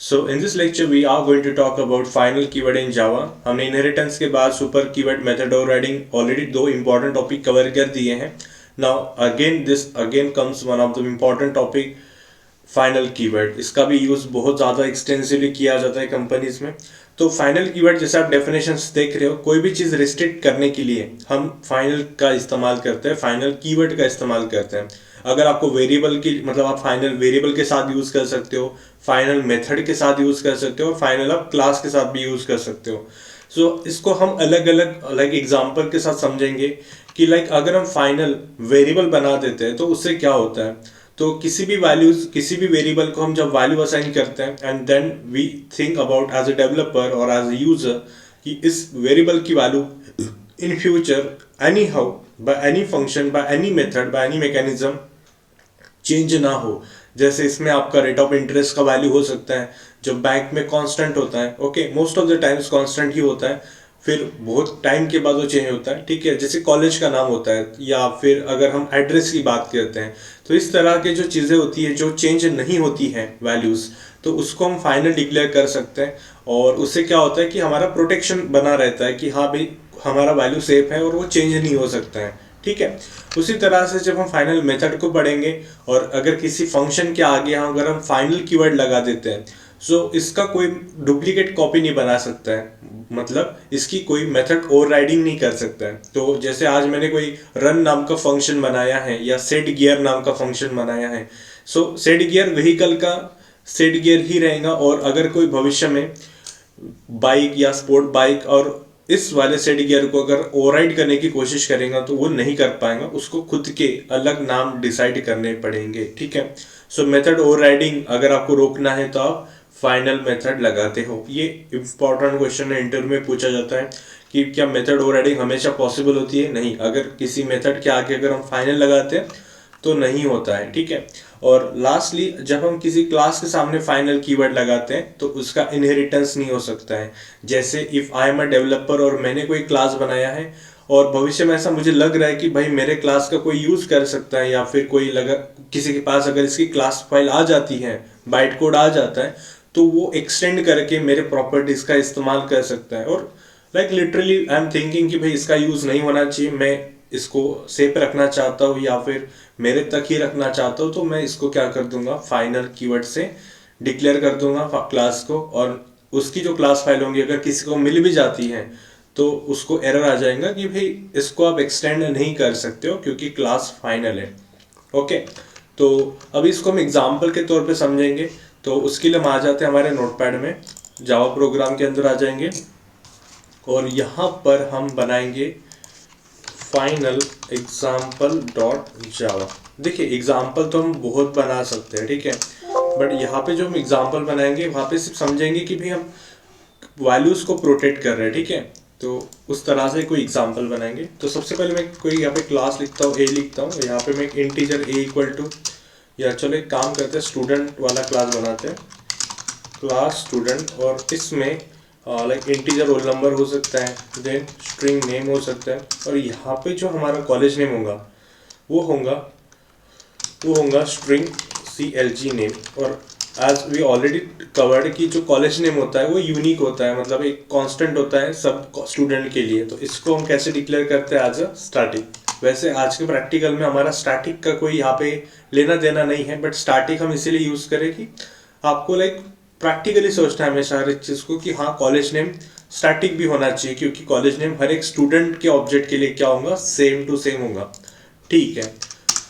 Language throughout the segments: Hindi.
So in this lecture we are going to talk about final keyword in Java. हमने इनहेरिटेंस के बाद super keyword method overriding already दो इंपॉर्टेंट टॉपिक कवर कर दिए हैं. Now again this again comes one of the important topic final keyword. इसका भी यूज़ बहुत ज़्यादा एक्सटेंसिवली किया जाता है कंपनीज में. तो फाइनल कीवर्ड जैसे आप डेफिनेशंस देख रहे हो, कोई भी चीज़ रिस्ट्रिक्ट करने के लिए हम फाइनल का इस्तेमाल करते हैं, फाइनल कीवर्ड का इस्तेमाल करते हैं. अगर आपको वेरिएबल की मतलब आप फाइनल वेरिएबल के साथ यूज़ कर सकते हो, फाइनल मेथड के साथ यूज़ कर सकते हो और फाइनल आप क्लास के साथ भी यूज़ कर सकते हो. सो इसको हम अलग अलग लाइक एग्जांपल के साथ समझेंगे कि लाइक अगर हम फाइनल वेरिएबल बना देते हैं तो उससे क्या होता है. तो किसी भी वेरिएबल को हम जब वैल्यू असाइन करते हैं and then we think about as a developer और एज अ यूजर कि इस वेरिएबल की value in future anyhow by any function by any method by any mechanism change ना हो. जैसे इसमें आपका रेट ऑफ इंटरेस्ट का वैल्यू हो सकता है जो बैंक में कांस्टेंट होता है. Okay, most of the times constant ही होता है, फिर बहुत टाइम के बाद वो चेंज होता है. ठीक है, जैसे कॉलेज का नाम होता है या फिर अगर हम एड्रेस की बात करते हैं तो इस तरह के जो चीज़ें होती है जो चेंज नहीं होती हैं वैल्यूज़, तो उसको हम फाइनल डिक्लेयर कर सकते हैं. और उससे क्या होता है कि हमारा प्रोटेक्शन बना रहता है कि हाँ भाई हमारा वैल्यू सेफ है और वो चेंज नहीं हो सकता है. ठीक है, उसी तरह से जब हम फाइनल मेथड को पढ़ेंगे और अगर किसी फंक्शन के आगे अगर हम फाइनल कीवर्ड लगा देते हैं सो इसका कोई डुप्लीकेट कॉपी नहीं बना सकता है, मतलब इसकी कोई मेथड ओवरराइडिंग नहीं कर सकता है. तो जैसे आज मैंने कोई रन नाम का फंक्शन बनाया है या सेट गियर नाम का फंक्शन बनाया है, सो सेट गियर व्हीकल का सेट गियर ही रहेगा. और अगर कोई भविष्य में बाइक या स्पोर्ट बाइक और इस वाले सेट गियर को अगर ओवरराइड करने की कोशिश करेगा तो वो नहीं कर पाएगा, उसको खुद के अलग नाम डिसाइड करने पड़ेंगे. ठीक है, सो मेथड ओवरराइडिंग अगर आपको रोकना है तो आप फाइनल मेथड लगाते हो. ये इंपॉर्टेंट क्वेश्चन है, इंटरव्यू में पूछा जाता है कि क्या मेथड ओवरराइडिंग हमेशा पॉसिबल होती है. नहीं, अगर किसी मेथड के आगे अगर हम फाइनल लगाते हैं तो नहीं होता है. ठीक है, और लास्टली जब हम किसी क्लास के सामने फाइनल कीवर्ड लगाते हैं तो उसका इनहेरिटेंस नहीं हो सकता है. जैसे if I am a developer और मैंने कोई क्लास बनाया है और भविष्य में ऐसा मुझे लग रहा है कि भाई मेरे क्लास का कोई यूज कर सकता है या फिर कोई लगा किसी के पास अगर इसकी क्लास फाइल आ जाती है, बाइट कोड आ जाता है, तो वो एक्सटेंड करके मेरे प्रॉपर्टीज का इस्तेमाल कर सकता है. और like literally I am thinking कि भाई इसका यूज नहीं होना चाहिए, मैं इसको सेफ रखना चाहता हूँ या फिर मेरे तक ही रखना चाहता हूँ, तो मैं इसको क्या कर दूंगा फाइनल कीवर्ड से डिक्लेयर कर दूंगा क्लास को. और उसकी जो क्लास फाइल होंगी अगर किसी को मिल भी जाती है तो उसको एरर आ जाएगा कि भाई इसको आप एक्सटेंड नहीं कर सकते हो क्योंकि क्लास फाइनल है. ओके, तो अभी इसको हम एग्जाम्पल के तौर पे समझेंगे. तो उसके लिए हम आ जाते हैं हमारे नोटपैड में, जावा प्रोग्राम के अंदर आ जाएंगे और यहाँ पर हम बनाएंगे फाइनल एग्जाम्पल डॉट जावा. देखिए एग्जाम्पल तो हम बहुत बना सकते हैं, ठीक है, बट यहाँ पे जो हम एग्जाम्पल बनाएंगे वहाँ पे सिर्फ समझेंगे कि भाई हम वैल्यूज को प्रोटेक्ट कर रहे हैं. ठीक है, तो उस तरह से कोई एग्जाम्पल बनाएंगे. तो सबसे पहले मैं कोई यहाँ पे क्लास लिखता हूँ, ए लिखता हूँ. यहाँ पे मैं एक इंटीजर ए इक्वल टू, या चलो एक काम करते हैं स्टूडेंट वाला क्लास बनाते हैं, क्लास स्टूडेंट. और इसमें लाइक इंटीजर रोल नंबर हो सकता है, देन स्ट्रिंग नेम हो सकता है. और यहाँ पे जो हमारा कॉलेज नेम होगा वो होगा स्ट्रिंग CLG नेम. और एज वी ऑलरेडी कवर्ड कि जो कॉलेज नेम होता है वो यूनिक होता है, मतलब एक कांस्टेंट होता है सब स्टूडेंट के लिए. तो इसको हम कैसे डिक्लेयर करते हैं एज अ स्टैटिक. वैसे आज के प्रैक्टिकल में हमारा स्टैटिक का कोई यहाँ पे लेना देना नहीं है, बट स्टैटिक हम इसीलिए यूज़ करें कि आपको लाइक प्रैक्टिकली सोचना है हमेशा हर एक चीज़ को कि हाँ कॉलेज नेम स्टैटिक भी होना चाहिए क्योंकि कॉलेज नेम हर एक स्टूडेंट के ऑब्जेक्ट के लिए क्या होगा, सेम टू सेम होगा. ठीक है,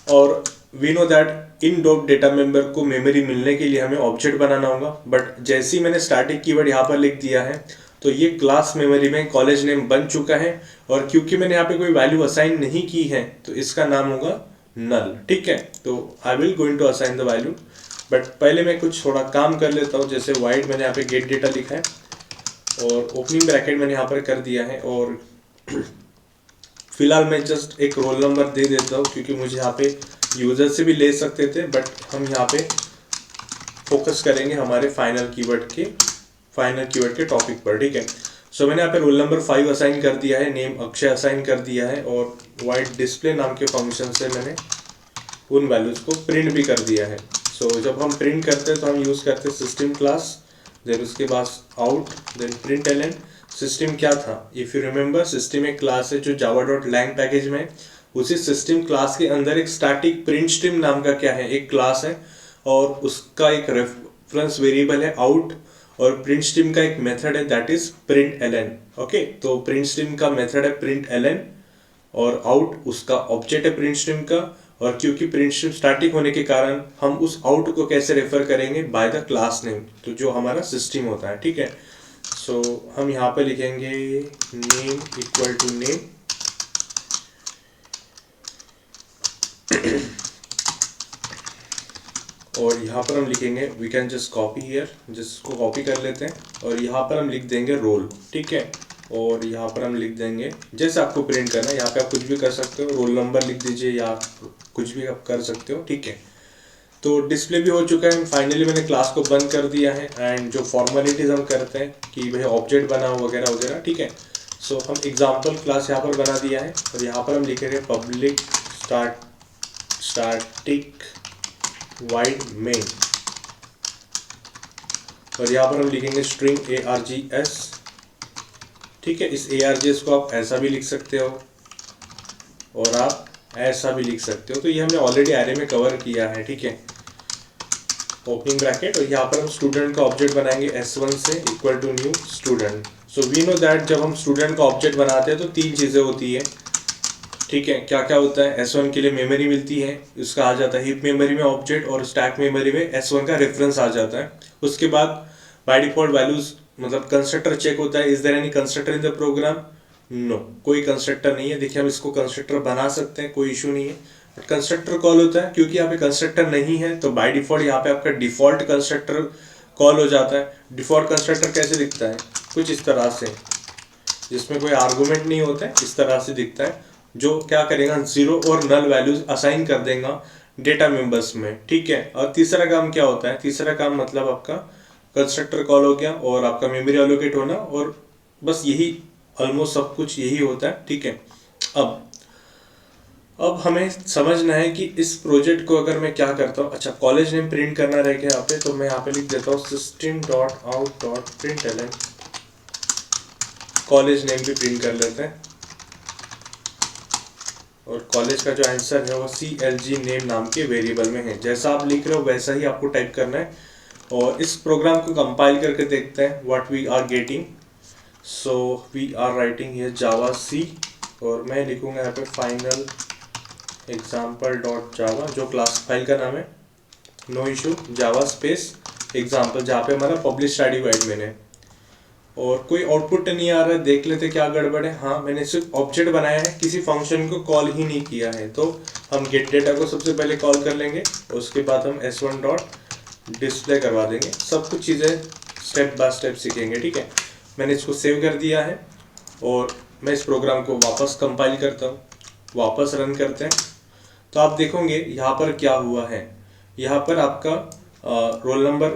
और we know that in dot data member को मेमोरी मिलने के लिए हमें ऑब्जेक्ट बनाना होगा. बट जैसे ही मैंने स्टैटिक कीवर्ड यहाँ पर लिख दिया है तो ये क्लास मेमोरी में कॉलेज नेम बन चुका है. और क्योंकि मैंने यहाँ पे कोई वैल्यू असाइन नहीं की है तो इसका नाम होगा नल. ठीक है, तो I will going to assign the value, but पहले मैं कुछ थोड़ा काम कर लेता हूँ. जैसे वाइड मैंने यहाँ पे गेट डेटा लिखा है और ओपनिंग ब्रैकेट मैंने यहाँ पर कर दिया है. और फिलहाल मैं जस्ट एक रोल नंबर दे देता हूँ क्योंकि मुझे यहाँ पे यूजर से भी ले सकते थे, बट हम यहाँ पे फोकस करेंगे हमारे फाइनल कीवर्ड के टॉपिक पर. ठीक है, सो मैंने यहाँ पे रोल नंबर 5 असाइन कर दिया है, नेम अक्षय असाइन कर दिया है और वाइड डिस्प्ले नाम के फंक्शन से मैंने उन वैल्यूज को प्रिंट भी कर दिया है. सो जब हम प्रिंट करते हैं तो हम यूज़ करते हैं सिस्टम क्लास देन उसके बाद out, then print L N. System क्या था, इफ यू रिमेंबर, सिस्टम एक क्लास है जो java.lang पैकेज में है। उसी सिस्टम क्लास के अंदर एक स्टैटिक प्रिंट स्ट्रीम नाम का क्या है, एक क्लास है, और उसका एक रेफरेंस वेरिएबल है आउट, और प्रिंट स्ट्रीम का एक मेथड है that is print L N. Okay, तो प्रिंट स्ट्रीम का मेथड है प्रिंट एल एन, और आउट उसका ऑब्जेक्ट है प्रिंट स्ट्रीम का। और क्योंकि प्रिंट स्ट्रीम स्टैटिक होने के कारण हम उस आउट को कैसे रेफर करेंगे, बाय द क्लास नेम, तो जो हमारा सिस्टम होता है, ठीक है। सो हम यहाँ पे लिखेंगे नेम इक्वल टू नेम, और यहाँ पर हम लिखेंगे, we can just copy here, जिसको कॉपी कर लेते हैं, और यहाँ पर हम लिख देंगे रोल, ठीक है। और यहाँ पर हम लिख देंगे जैसे आपको प्रिंट करना है, यहाँ पे आप कुछ भी कर सकते हो, रोल नंबर लिख दीजिए या कुछ भी आप कर सकते हो, ठीक है। तो डिस्प्ले भी हो चुका है, फाइनली मैंने क्लास को बंद कर दिया है। एंड जो फॉर्मेलिटीज हम करते हैं कि भाई ऑब्जेक्ट बनाओ वगैरह वगैरह, ठीक है। सो हम एग्जाम्पल क्लास यहाँ पर बना दिया है, और यहाँ पर हम लिखेंगे पब्लिक स्टैटिक वाइड मेन, और यहाँ पर हम लिखेंगे स्ट्रिंग args, ठीक है। इस args को आप ऐसा भी लिख सकते हो और आप ऐसा भी लिख सकते हो, तो ये हमने ऑलरेडी एरे में कवर किया है, ठीक है। ओपनिंग ब्रैकेट, और यहाँ पर हम स्टूडेंट का ऑब्जेक्ट बनाएंगे s1 से equal to new student. So we know that जब हम स्टूडेंट का ऑब्जेक्ट बनाते हैं तो तीन चीज़ें होती है, ठीक है। क्या क्या होता है, s1 के लिए मेमोरी मिलती है, उसका आ जाता है हीप मेमोरी में ऑब्जेक्ट, और स्टैक मेमोरी में s1 का रेफरेंस आ जाता है। उसके बाद बाय डिफॉल्ट वैल्यूज, मतलब कंस्ट्रक्टर चेक होता है, is there any constructor in the program, no, कोई कंस्ट्रक्टर नहीं है। देखिए हम इसको कंस्ट्रक्टर बना सकते हैं, कोई इशू नहीं है, बट कंस्ट्रक्टर कॉल होता है, क्योंकि यहाँ पे कंस्ट्रक्टर नहीं है तो बाय डिफॉल्ट यहाँ पे आपका डिफॉल्ट कंस्ट्रक्टर कॉल हो जाता है। डिफॉल्ट कंस्ट्रक्टर कैसे दिखता है, कुछ इस तरह से, जिसमें कोई आर्गूमेंट नहीं होता है, इस तरह से दिखता है, जो क्या करेगा, जीरो और नल वैल्यूज असाइन कर देगा डेटा मेंबर्स में, ठीक है। और तीसरा काम क्या होता है, तीसरा काम मतलब आपका कंस्ट्रक्टर कॉल हो गया और आपका मेमोरी एलोकेट होना, और बस यही ऑलमोस्ट सब कुछ यही होता है, ठीक है। अब हमें समझना है कि इस प्रोजेक्ट को अगर मैं क्या करता हूँ, अच्छा कॉलेज नेम प्रिंट करना रह गया यहाँ पे, तो मैं यहाँ पे लिख देता हूँ system.out.println, कॉलेज नेम भी प्रिंट कर लेते हैं, और कॉलेज का जो आंसर है वो CLG नेम नाम के वेरिएबल में है। जैसा आप लिख रहे हो वैसा ही आपको टाइप करना है, और इस प्रोग्राम को कंपाइल करके देखते हैं what we are getting. So we are writing here Java C, और मैं लिखूंगा यहाँ पे फाइनल example.java, जो क्लास फाइल का नाम है, no issue, Java space example, जहाँ पे हमारा पब्लिश स्टडी वाइड मैंने, और कोई आउटपुट नहीं आ रहा है, देख लेते क्या गड़बड़ है। हाँ, मैंने सिर्फ ऑब्जेक्ट बनाया है, किसी फंक्शन को कॉल ही नहीं किया है, तो हम गेट डेटा को सबसे पहले कॉल कर लेंगे, उसके बाद हम s1 डॉट डिस्प्ले करवा देंगे। सब कुछ चीज़ें स्टेप बाय स्टेप सीखेंगे, ठीक है। मैंने इसको सेव कर दिया है, और मैं इस प्रोग्राम को वापस कंपाइल करता हूँ, वापस रन करते हैं, तो आप देखोगे यहाँ पर क्या हुआ है, यहाँ पर आपका रोल नंबर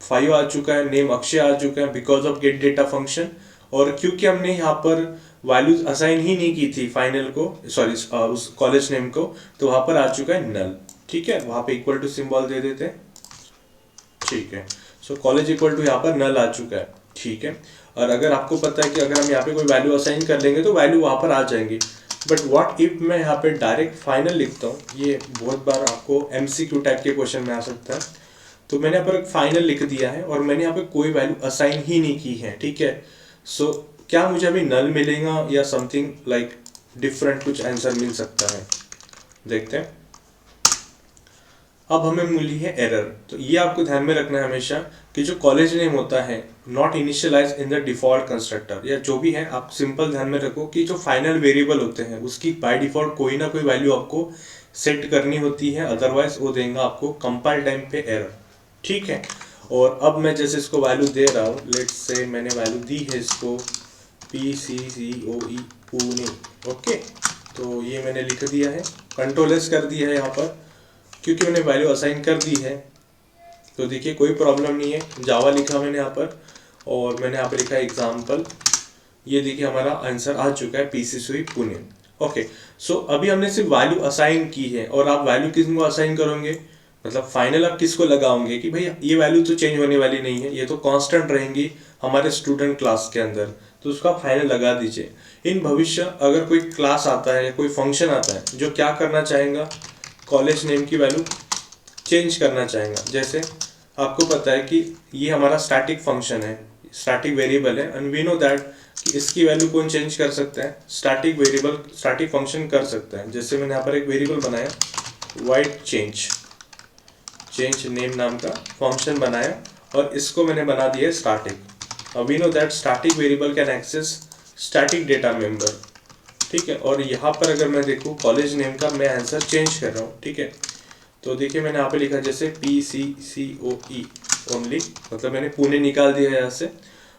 5 आ चुका है, नेम अक्षय आ चुका है because of gate data function, और क्योंकि हमने यहाँ पर वैल्यूज असाइन ही नहीं की थी फाइनल को, सॉरी उस कॉलेज नेम को, तो वहाँ पर आ चुका है नल, ठीक है। वहाँ पे इक्वल टू सिंबल दे देते हैं, ठीक है। सो कॉलेज इक्वल टू यहाँ पर नल आ चुका है, ठीक है। और अगर आपको पता है कि अगर हम यहाँ पे कोई वैल्यू असाइन कर लेंगे तो वैल्यू वहाँ पर आ जाएंगी, बट व्हाट इफ मैं यहाँ पे डायरेक्ट फाइनल लिखता हूँ, ये बहुत बार आपको MCQ टाइप के क्वेश्चन में आ सकता है। तो मैंने यहाँ पर फाइनल लिख दिया है, और मैंने यहाँ पे कोई वैल्यू असाइन ही नहीं की है, ठीक है। सो क्या मुझे अभी नल मिलेगा या समथिंग लाइक डिफरेंट कुछ आंसर मिल सकता है, देखते हैं। अब हमें मिली है एरर, तो ये आपको ध्यान में रखना है हमेशा कि जो कॉलेज नेम होता है not initialize in the default constructor, या जो भी है आप सिंपल ध्यान में रखो कि जो फाइनल वेरिएबल होते हैं उसकी बाय डिफॉल्ट कोई ना कोई वैल्यू आपको सेट करनी होती है, अदरवाइज वो देगा आपको कंपाइल टाइम पे एरर, ठीक है। और अब मैं जैसे इसको वैल्यू दे रहा हूँ, लेट्स से मैंने वैल्यू दी है इसको PCCOE पुणे, ओके, तो ये मैंने लिख दिया है, कंट्रोल S कर दिया है यहाँ पर, क्योंकि मैंने वैल्यू असाइन कर दी है। तो देखिए कोई प्रॉब्लम नहीं है, जावा लिखा मैंने यहाँ पर, और मैंने यहाँ पर लिखा एग्जाम्पल, ये देखिए हमारा आंसर आ चुका है PCCOE पुणे, ओके। सो अभी हमने सिर्फ वैल्यू असाइन की है, और आप वैल्यू किसको असाइन करोगे, मतलब फाइनल आप किसको लगाओगे कि भाई ये वैल्यू तो चेंज होने वाली नहीं है, ये तो कांस्टेंट रहेंगी हमारे स्टूडेंट क्लास के अंदर, तो उसका फाइनल लगा दीजिए। इन भविष्य अगर कोई क्लास आता है या कोई फंक्शन आता है जो क्या करना चाहेगा, कॉलेज नेम की वैल्यू चेंज करना चाहेगा। जैसे आपको पता है कि ये हमारा स्टैटिक फंक्शन है, स्टैटिक वेरिएबल है, एंड वी नो दैट कि इसकी वैल्यू कौन चेंज कर सकता है, स्टैटिक वेरिएबल स्टैटिक फंक्शन कर सकता है। जैसे मैंने यहाँ पर एक वेरिएबल बनाया वाइड चेंज नेम नाम का फंक्शन बनाया और इसको मैंने बना दिया static. We know that static variable can access static data member, ठीक है। और यहाँ पर अगर मैं देखूँ कॉलेज नेम का मैं आंसर चेंज कर रहा हूँ, ठीक है। तो देखिए मैंने यहाँ पे लिखा जैसे PCCOE ओनली, मतलब मैंने पुणे निकाल दिया है यहाँ से।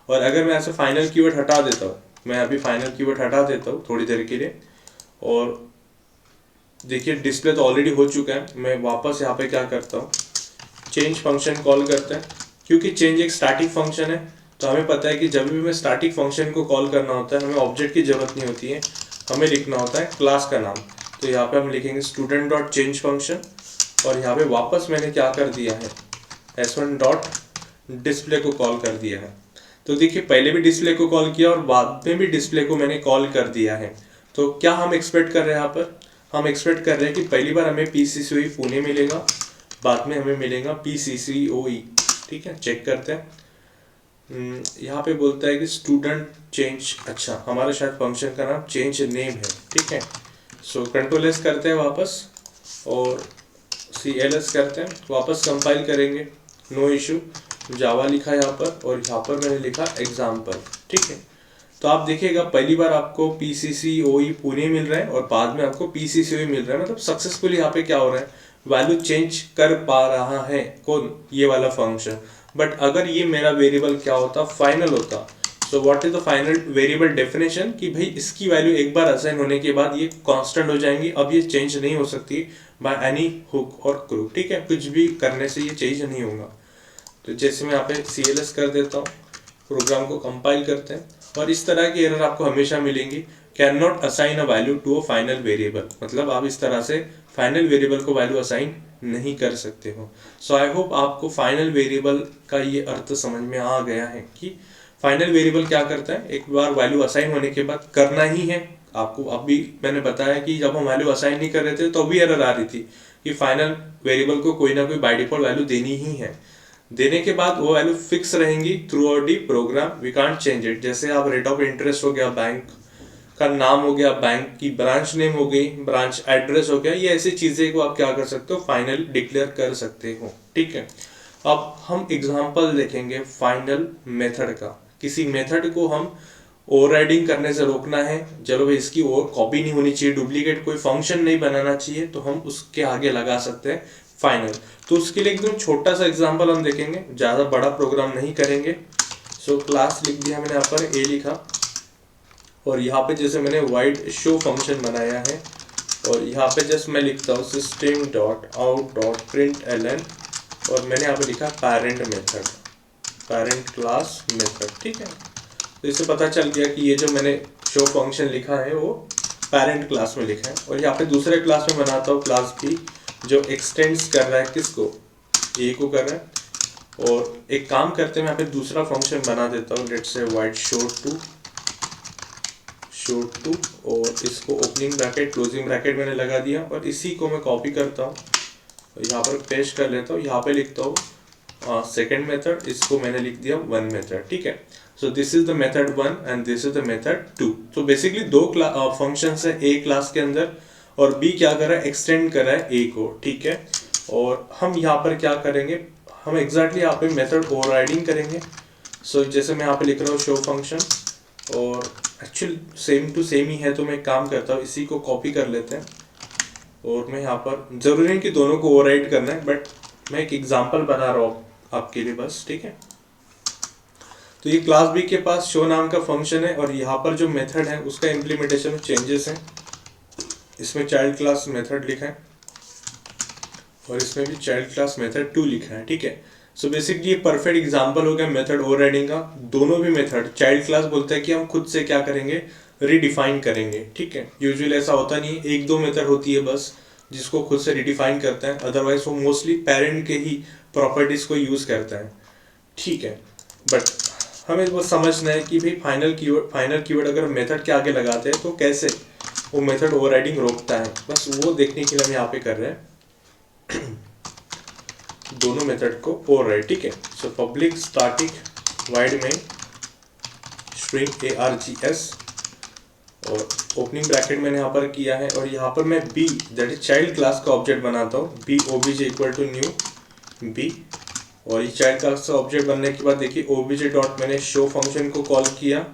और अगर मैं यहाँ से फाइनल कीवर्ड हटा देता हूँ, मैं अभी फाइनल कीवर्ड हटा देता हूँ थोड़ी देर के लिए, और देखिए डिस्प्ले तो ऑलरेडी हो चुका है। मैं वापस यहाँ पे क्या करता हूँ, चेंज फंक्शन कॉल करते हैं। क्योंकि चेंज एक स्टैटिक फंक्शन है तो हमें पता है कि जब भी हमें स्टैटिक फंक्शन को कॉल करना होता है हमें ऑब्जेक्ट की जरूरत नहीं होती है, हमें लिखना होता है क्लास का नाम। तो यहाँ पे हम लिखेंगे स्टूडेंट डॉट चेंज फंक्शन, और यहाँ पे वापस मैंने क्या कर दिया है, s1 डॉट डिस्प्ले को कॉल कर दिया है। तो देखिए पहले भी डिस्प्ले को कॉल किया और बाद में भी डिस्प्ले को मैंने कॉल कर दिया है। तो क्या हम एक्सपेक्ट कर रहे हैं यहाँ पर, हम एक्सपेक्ट कर रहे हैं कि पहली बार हमें PCCOE पुणे मिलेगा, बाद में हमें मिलेगा PCCOE, ठीक है। चेक करते हैं, यहाँ पे बोलता है कि स्टूडेंट चेंज, अच्छा हमारा शायद फंक्शन का नाम चेंज नेम है, ठीक है। सो कंट्रोल एस करते हैं वापस और CLS करते हैं, वापस कंपाइल करेंगे, नो इशू। जावा लिखा यहाँ पर और यहाँ पर मैंने लिखा एग्जाम्पल, ठीक है। तो आप देखिएगा पहली बार आपको PCCOE पुणे मिल रहा है और बाद में आपको PCCOE मिल रहा है, मतलब सक्सेसफुली यहाँ पे क्या हो रहा है, वैल्यू चेंज कर पा रहा है कौन, ये वाला फंक्शन। बट अगर ये मेरा वेरिएबल क्या होता, फाइनल होता, so what is the final variable definition, कि भाई इसकी वैल्यू एक बार असाइन होने के बाद ये कांस्टेंट हो जाएंगी, अब ये चेंज नहीं हो सकती बाय एनी हुक और क्रू, ठीक है। कुछ भी करने से ये चेंज नहीं होगा। तो जैसे मैं यहाँ पे CLS कर देता हूँ, प्रोग्राम को कंपाइल करते हैं, और इस तरह की एरर आपको हमेशा मिलेंगी, can not assign a value to a final variable, मतलब आप इस तरह से फाइनल वेरिएबल को वैल्यू असाइन नहीं कर सकते हो। सो आई होप आपको फाइनल वेरिएबल का ये अर्थ समझ में आ गया है कि फाइनल वेरिएबल क्या करता है, एक बार वैल्यू असाइन होने के बाद करना ही है आपको। अभी मैंने बताया कि जब हम वैल्यू असाइन नहीं कर रहे थे तो भी एरर आ रही थी कि फाइनल वेरिएबल को कोई ना कोई बाय डिफॉल्ट वैल्यू देनी ही है, देने के बाद वो वैल्यू फिक्स रहेंगी throughout the program, we can't change it. जैसे आप रेट ऑफ इंटरेस्ट हो गया, बैंक का नाम हो गया, बैंक की ब्रांच नेम हो गई, ब्रांच एड्रेस हो गया, ये ऐसी चीजें को आप क्या कर सकते हो, फाइनल डिक्लेयर कर सकते हो, ठीक है। अब हम एग्जांपल देखेंगे फाइनल मेथड का। किसी मेथड को हम ओवरराइडिंग करने से रोकना है, चलो भाई इसकी और कॉपी नहीं होनी चाहिए, डुप्लीकेट कोई फंक्शन नहीं बनाना चाहिए, तो हम उसके आगे लगा सकते हैं फाइनल। तो उसके लिए एकदम छोटा सा एग्जांपल हम देखेंगे, ज़्यादा बड़ा प्रोग्राम नहीं करेंगे। सो क्लास लिख दिया मैंने, यहाँ पर A लिखा, और यहाँ पे जैसे मैंने वाइड शो फंक्शन बनाया है, और यहाँ पे जस्ट मैं लिखता हूँ system dot out dot println, और मैंने यहाँ पे लिखा parent method, parent class method, ठीक है। तो इससे पता चल गया कि ये जो मैंने शो फंक्शन लिखा है वो पेरेंट क्लास में लिखा है। और यहाँ पे दूसरे क्लास में बनाता हूँ क्लास B, जो एक्सटेंड्स कर रहा है किसको, A को कर रहा है। और एक काम करते हैं, मैं यहाँ पे दूसरा फंक्शन बना देता हूँ, let's say wide show to, और इसको ओपनिंग ब्रैकेट क्लोजिंग ब्रैकेट मैंने लगा दिया, और इसी को मैं कॉपी करता हूँ, यहाँ पर पेस्ट कर लेता हूँ, यहाँ पे लिखता हूँ सेकेंड मेथड, इसको मैंने लिख दिया वन मेथड, ठीक है। So this is the method one and this is the method two. तो बेसिकली दो फंक्शंस है A क्लास के अंदर, और B क्या कर रहा है, एक्सटेंड कर रहा है A को, ठीक है। और हम यहाँ पर क्या करेंगे, हम एग्जैक्टली यहाँ पे मेथड ओवरराइडिंग करेंगे। सो जैसे मैं यहाँ पे लिख रहा हूँ शो फंक्शन, और एक्चुअल सेम टू सेम ही है, तो मैं एक काम करता हूँ, इसी को कॉपी कर लेते हैं, और मैं यहाँ पर जरूरी नहीं कि दोनों को ओवरराइड करना है, बट मैं एक एग्जांपल बना रहा हूँ आपके लिए बस, ठीक है। तो ये क्लास B के पास शो नाम का फंक्शन है, और यहाँ पर जो मेथड है उसका इम्प्लीमेंटेशन में चेंजेस हैं। इसमें चाइल्ड क्लास मेथड लिखा है, और इसमें भी चाइल्ड क्लास मेथड 2 लिखा है, ठीक है। सो बेसिकली ये परफेक्ट एग्जांपल हो गया मेथड ओवरराइडिंग का। दोनों भी मेथड, चाइल्ड क्लास बोलते हैं कि हम खुद से क्या करेंगे, रीडिफाइन करेंगे, ठीक है। यूजुअली ऐसा होता नहीं है, एक दो मेथड होती है बस, जिसको खुद से रिडिफाइन करता है, अदरवाइज वो मोस्टली पेरेंट के ही प्रॉपर्टीज को यूज करता है, ठीक है। बट हमें वो समझना है कि भाई फाइनल कीवर्ड अगर मेथड के आगे लगाते हैं तो कैसे वो मेथड ओवरराइडिंग रोकता है, बस वो देखने के लिए हम यहाँ पे कर रहे हैं दोनों मेथड को ओवरराइड, ठीक है। सो पब्लिक स्टैटिक वाइड में स्ट्रिंग args और ओपनिंग ब्रैकेट मैंने यहाँ पर किया है, और यहाँ पर मैं b that is child class का ऑब्जेक्ट बनाता हूँ, b obj equal to new b, और ये चाइल्ड क्लास का ऑब्जेक्ट बनने के बाद देखिए obj डॉट मैंने शो फंक्शन को कॉल किया,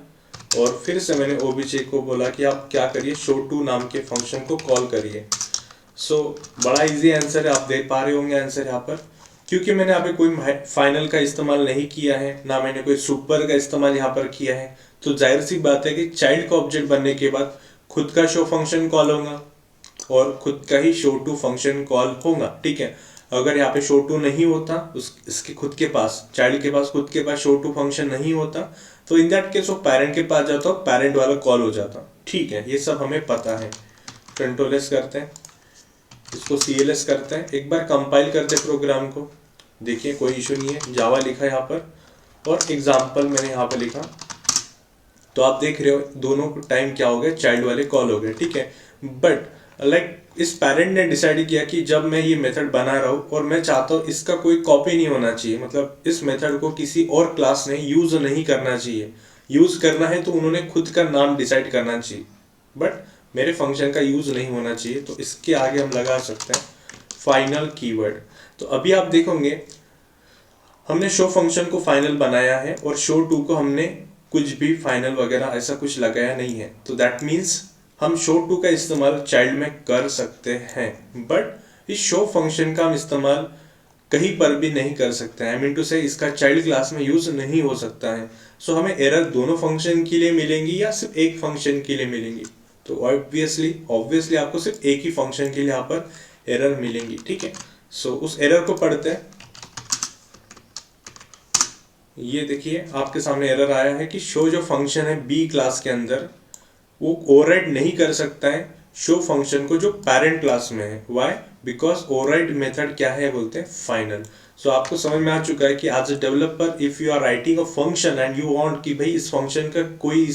और फिर से मैंने obj को बोला कि आप क्या करिए, शो टू नाम के फंक्शन को कॉल करिए। सो बड़ा इजी आंसर है, आप देख पा रहे होंगे आंसर यहाँ पर, क्योंकि मैंने यहाँ पे कोई फाइनल का इस्तेमाल नहीं किया है, ना मैंने कोई सुपर का इस्तेमाल यहाँ पर किया है, तो जाहिर सी बात है कि चाइल्ड का ऑब्जेक्ट बनने के बाद खुद का शो फंक्शन कॉल होगा और खुद का ही शो टू फंक्शन कॉल होगा, ठीक है। अगर यहाँ पे शो टू नहीं होता, इसके खुद के पास, चाइल्ड के पास खुद के पास शो टू फंक्शन नहीं होता, तो इन दैट केस वो पेरेंट के पास जाता, पेरेंट वाला कॉल हो जाता, ठीक है। ये सब हमें पता है। कंट्रोल एस करते हैं, इसको CLS करते हैं, एक बार कंपाइल करते हैं प्रोग्राम को, देखिए कोई इशू नहीं है, जावा लिखा है यहाँ पर और एग्जाम्पल मैंने यहाँ पर लिखा, तो आप देख रहे हो दोनों टाइम क्या हो गए, चाइल्ड वाले कॉल हो गए, ठीक है। बट लाइक इस पेरेंट ने डिसाइड किया कि जब मैं ये मेथड बना रहा हूँ और मैं चाहता हूँ इसका कोई कॉपी नहीं होना चाहिए, मतलब इस मेथड को किसी और क्लास ने यूज नहीं करना चाहिए, यूज करना है तो उन्होंने खुद का नाम डिसाइड करना चाहिए, बट मेरे फंक्शन का यूज नहीं होना चाहिए, तो इसके आगे हम लगा सकते हैं फाइनल कीवर्ड। तो अभी आप देखोगे हमने शो फंक्शन को फाइनल बनाया है और शो टू को हमने कुछ भी फाइनल वगैरह ऐसा कुछ लगाया नहीं है, तो दैट मीन्स हम शो टू का इस्तेमाल चाइल्ड में कर सकते हैं, बट इस शो फंक्शन का हम इस्तेमाल कहीं पर भी नहीं कर सकते हैं, आई मीन टू से इसका चाइल्ड क्लास में यूज नहीं हो सकता है। सो हमें एरर दोनों फंक्शन के लिए मिलेंगी या सिर्फ एक फंक्शन के लिए मिलेंगी, तो ऑब्वियसली आपको सिर्फ एक ही फंक्शन के लिए यहाँ पर एरर मिलेंगी, ठीक है। सो उस एरर को पढ़ते हैं। ये देखिए आपके सामने एरर आया है कि शो जो फंक्शन है बी क्लास के अंदर वो ओवरराइड नहीं कर सकता है शो फंक्शन को जो पेरेंट क्लास में है। व्हाई? बिकॉज ओवरराइड मेथड क्या है बोलते हैं फाइनल। सो आपको समझ में आ चुका है कि as a developer if you are writing a function and you want कि भाई इस फंक्शन का कोई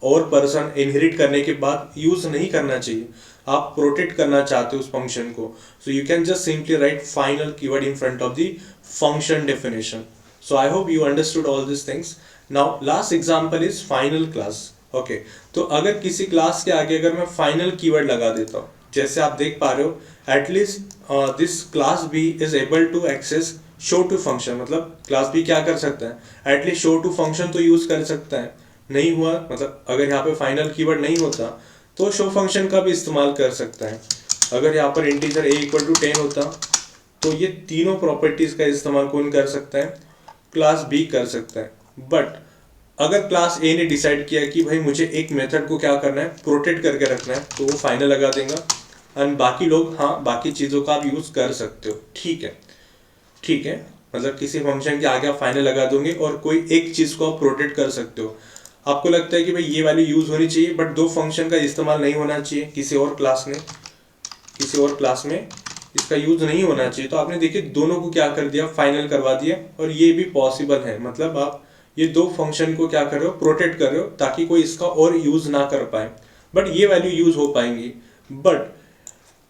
और पर्सन इनहेरिट करने के बाद यूज नहीं करना चाहिए, आप प्रोटेक्ट करना चाहते हो उस फंक्शन को, so you can just simply write final keyword in front of the function definition. So I hope you understood all these things. Now last example is final class. Okay, तो अगर किसी क्लास के आगे अगर मैं फाइनल कीवर्ड लगा देता हूँ, जैसे आप देख पा रहे हो at least this class B is able to access show two function, मतलब क्लास बी क्या कर सकता है, एटलीस्ट शो टू फंक्शन तो यूज कर सकता है। नहीं हुआ मतलब अगर यहाँ पे फाइनल कीवर्ड नहीं होता तो शो फंक्शन का भी इस्तेमाल कर सकता है। अगर यहाँ पर इंटीजर a इक्वल टू 10 होता तो ये तीनों प्रॉपर्टीज का इस्तेमाल कौन कर सकता है, क्लास बी कर सकता है। बट अगर क्लास ए ने डिसाइड किया कि भाई मुझे एक मेथड को क्या करना है, प्रोटेक्ट करके रखना है, तो वो फाइनल लगा देगा एंड बाकी लोग हाँ बाकी चीज़ों का आप यूज़ कर सकते हो, ठीक है। मतलब किसी फंक्शन के आगे आप फाइनल लगा दोगे और कोई एक चीज़ को आप प्रोटेक्ट कर सकते हो। आपको लगता है कि भाई ये वैल्यू यूज़ होनी चाहिए बट दो फंक्शन का इस्तेमाल नहीं होना चाहिए, किसी और क्लास में इसका यूज नहीं होना चाहिए, तो आपने देखिए दोनों को क्या कर दिया, फाइनल करवा दिया। और ये भी पॉसिबल है, मतलब आप ये दो फंक्शन को क्या कर रहे हो, प्रोटेक्ट कर रहे हो ताकि कोई इसका और यूज ना कर पाए, बट ये वैल्यू यूज हो पाएंगी। बट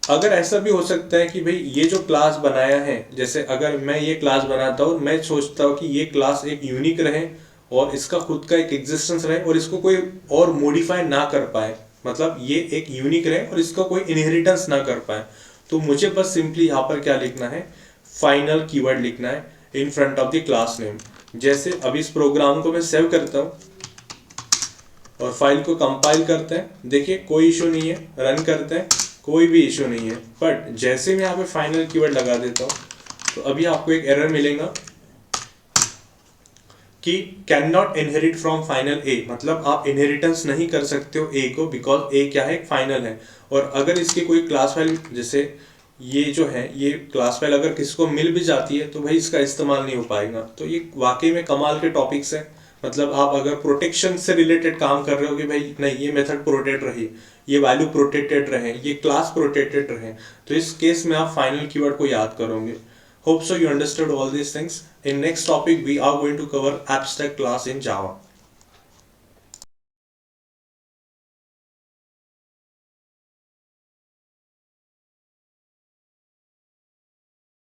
अगर ऐसा भी हो सकता है कि भाई ये जो क्लास बनाया है, जैसे अगर मैं ये क्लास बनाता हूँ, मैं सोचता हूँ कि ये क्लास एक यूनिक रहे और इसका खुद का एक एग्जिस्टेंस रहे और इसको कोई और मॉडिफाई ना कर पाए, मतलब ये एक यूनिक रहे और इसका कोई इनहेरिटेंस ना कर पाए, तो मुझे बस सिंपली यहाँ पर क्या लिखना है, फाइनल कीवर्ड लिखना है in front of the class name. जैसे अभी इस प्रोग्राम को मैं सेव करता हूँ और फाइल को कंपाइल करते हैं, देखिए कोई इशू नहीं है, रन करते हैं कोई भी इशू नहीं है। बट जैसे मैं यहाँ पे फाइनल कीवर्ड लगा देता हूँ तो अभी आपको एक एरर मिलेगा कि can not inherit from final A, मतलब आप इनहेरिटेंस नहीं कर सकते हो ए को, बिकॉज ए क्या है, फाइनल है। और अगर इसकी कोई क्लास फाइल, जैसे ये जो है ये क्लास फाइल अगर किसी को मिल भी जाती है तो भाई इसका इस्तेमाल नहीं हो पाएगा। तो ये वाकई में कमाल के टॉपिक्स हैं, मतलब आप अगर प्रोटेक्शन से रिलेटेड काम कर रहे हो कि भाई नहीं ये मेथड प्रोटेक्ट रही, ये वैल्यू प्रोटेक्टेड रहे, ये क्लास प्रोटेक्टेड रहे, तो इस केस में आप फाइनल कीवर्ड को याद करोगे। Hope so you understood all these things. In next topic we are going to cover abstract class in Java.